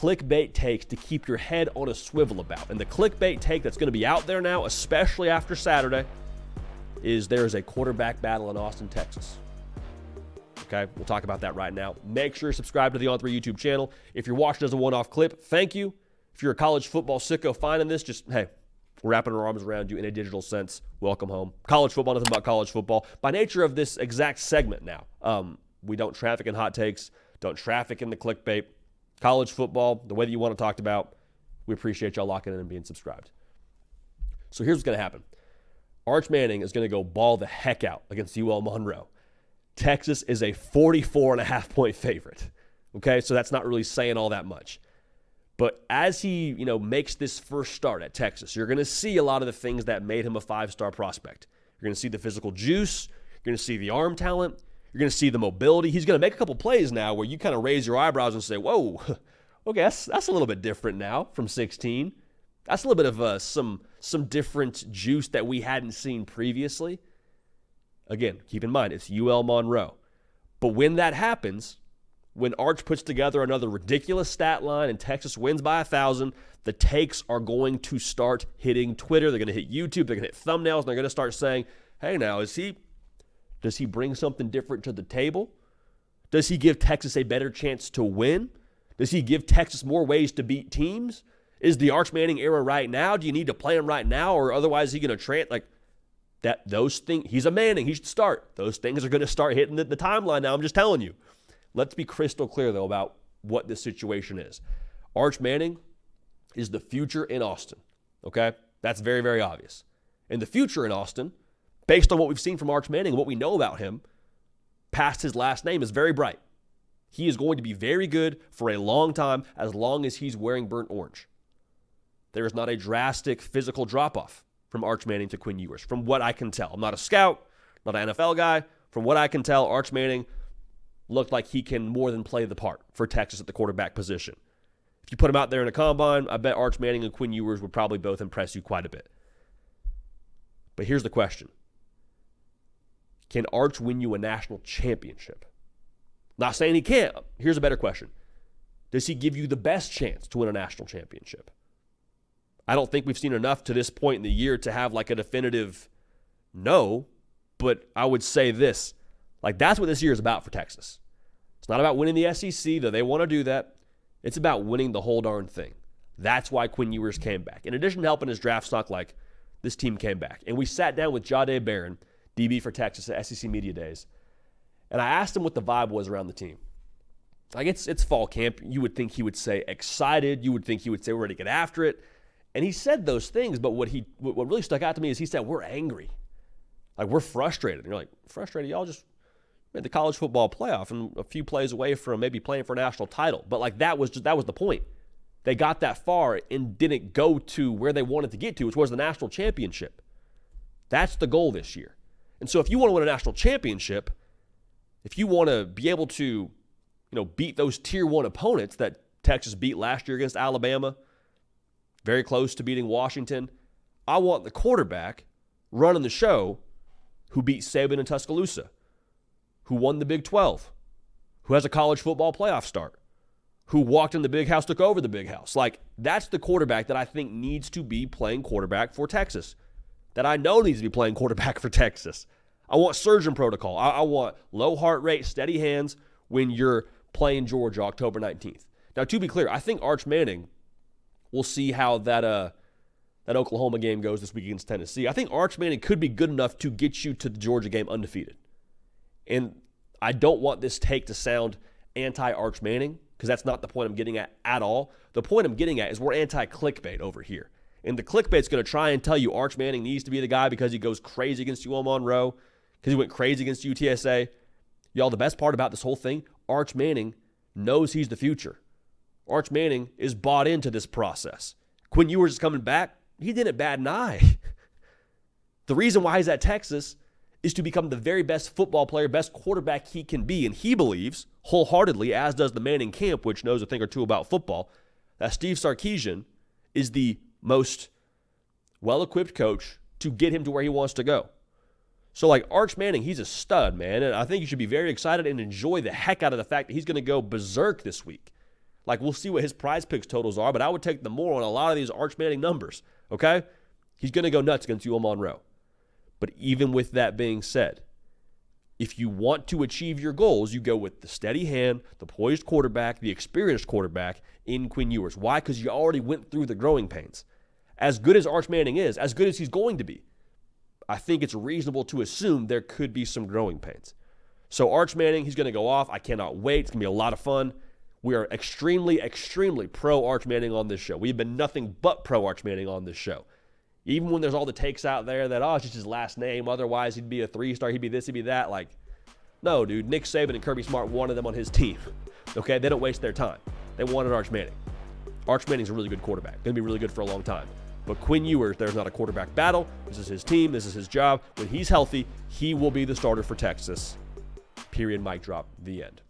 clickbait takes to keep your head on a swivel about. And the clickbait take that's going to be out there now, especially after Saturday, is there is a quarterback battle in Austin, Texas. Okay, we'll talk about that right now. Make sure you're subscribed to the On3 YouTube channel. If you're watching as a one-off clip, thank you. If you're a college football sicko finding this, just, hey, we're wrapping our arms around you in a digital sense. Welcome home. College football, nothing about college football. By nature of this exact segment now, we don't traffic in hot takes, don't traffic in the clickbait. College football, the way that you want to talk about, we appreciate y'all locking in and being subscribed. So here's what's going to happen. Arch Manning is going to go ball the heck out against UL Monroe. Texas is a 44.5-point favorite. Okay, so that's not really saying all that much. But as he, makes this first start at Texas, you're going to see a lot of the things that made him a 5-star prospect. You're going to see the physical juice. You're going to see the arm talent. You're going to see the mobility. He's going to make a couple plays now where you kind of raise your eyebrows and say, whoa, okay, that's a little bit different now from 16. That's a little bit of some different juice that we hadn't seen previously. Again, keep in mind, it's UL Monroe. But when that happens, when Arch puts together another ridiculous stat line and Texas wins by 1,000, the takes are going to start hitting Twitter. They're going to hit YouTube. They're going to hit thumbnails. And they're going to start saying, hey, now, does he bring something different to the table? Does he give Texas a better chance to win? Does he give Texas more ways to beat teams? Is the Arch Manning era right now? Do you need to play him right now? Or otherwise is he going to those things, he's a Manning, he should start. Those things are going to start hitting the timeline now, I'm just telling you. Let's be crystal clear, though, about what this situation is. Arch Manning is the future in Austin, okay? That's very, very obvious. And the future in Austin, based on what we've seen from Arch Manning and what we know about him, past his last name, is very bright. He is going to be very good for a long time as long as he's wearing burnt orange. There is not a drastic physical drop-off from Arch Manning to Quinn Ewers, from what I can tell. I'm not a scout, not an NFL guy. From what I can tell, Arch Manning looked like he can more than play the part for Texas at the quarterback position. If you put him out there in a combine, I bet Arch Manning and Quinn Ewers would probably both impress you quite a bit. But here's the question. Can Arch win you a national championship? Not saying he can't. Here's a better question. Does he give you the best chance to win a national championship? I don't think we've seen enough to this point in the year to have like a definitive no, but I would say this. That's what this year is about for Texas. It's not about winning the SEC, though they want to do that. It's about winning the whole darn thing. That's why Quinn Ewers came back. In addition to helping his draft stock, this team came back. And we sat down with Jahdae Barron, DB for Texas at SEC Media Days, and I asked him what the vibe was around the team. It's fall camp. You would think he would say excited. You would think he would say we're ready to get after it. And he said those things, but what really stuck out to me is he said, we're angry. We're frustrated. And you're like, frustrated? Y'all just made the college football playoff and a few plays away from maybe playing for a national title. But that was the point. They got that far and didn't go to where they wanted to get to, which was the national championship. That's the goal this year. And so if you want to win a national championship, if you want to be able to, beat those tier 1 opponents that Texas beat last year against Alabama, very close to beating Washington, I want the quarterback running the show who beat Saban in Tuscaloosa, who won the Big 12, who has a college football playoff start, who walked in the big house, took over the big house. That's the quarterback that I think needs to be playing quarterback for Texas, that I know needs to be playing quarterback for Texas. I want surgeon protocol. I want low heart rate, steady hands when you're playing Georgia October 19th. Now, to be clear, I think Arch Manning, we'll see how that Oklahoma game goes this week against Tennessee. I think Arch Manning could be good enough to get you to the Georgia game undefeated. And I don't want this take to sound anti-Arch Manning, because that's not the point I'm getting at all. The point I'm getting at is we're anti-clickbait over here. And the clickbait's going to try and tell you Arch Manning needs to be the guy because he goes crazy against UL Monroe, because he went crazy against UTSA. Y'all, the best part about this whole thing, Arch Manning knows he's the future. Arch Manning is bought into this process. Quinn Ewers is coming back. He didn't bat an eye. The reason why he's at Texas is to become the very best football player, best quarterback he can be. And he believes wholeheartedly, as does the Manning camp, which knows a thing or two about football, that Steve Sarkisian is the most well-equipped coach to get him to where he wants to go. So Arch Manning, he's a stud, man. And I think you should be very excited and enjoy the heck out of the fact that he's going to go berserk this week. Like, we'll see what his prize picks totals are, but I would take the more on a lot of these Arch Manning numbers, okay? He's going to go nuts against UL Monroe. But even with that being said, if you want to achieve your goals, you go with the steady hand, the poised quarterback, the experienced quarterback in Quinn Ewers. Why? Because you already went through the growing pains. As good as Arch Manning is, as good as he's going to be, I think it's reasonable to assume there could be some growing pains. So Arch Manning, he's going to go off. I cannot wait. It's going to be a lot of fun. We are extremely, extremely pro Arch Manning on this show. We've been nothing but pro Arch Manning on this show. Even when there's all the takes out there that, it's just his last name. Otherwise, he'd be a 3-star. He'd be this, he'd be that. Like, no, dude. Nick Saban and Kirby Smart wanted them on his team. Okay? They don't waste their time. They wanted Arch Manning. Arch Manning's a really good quarterback. Going to be really good for a long time. But Quinn Ewers, there's not a quarterback battle. This is his team. This is his job. When he's healthy, he will be the starter for Texas. Period. Mic drop. The end.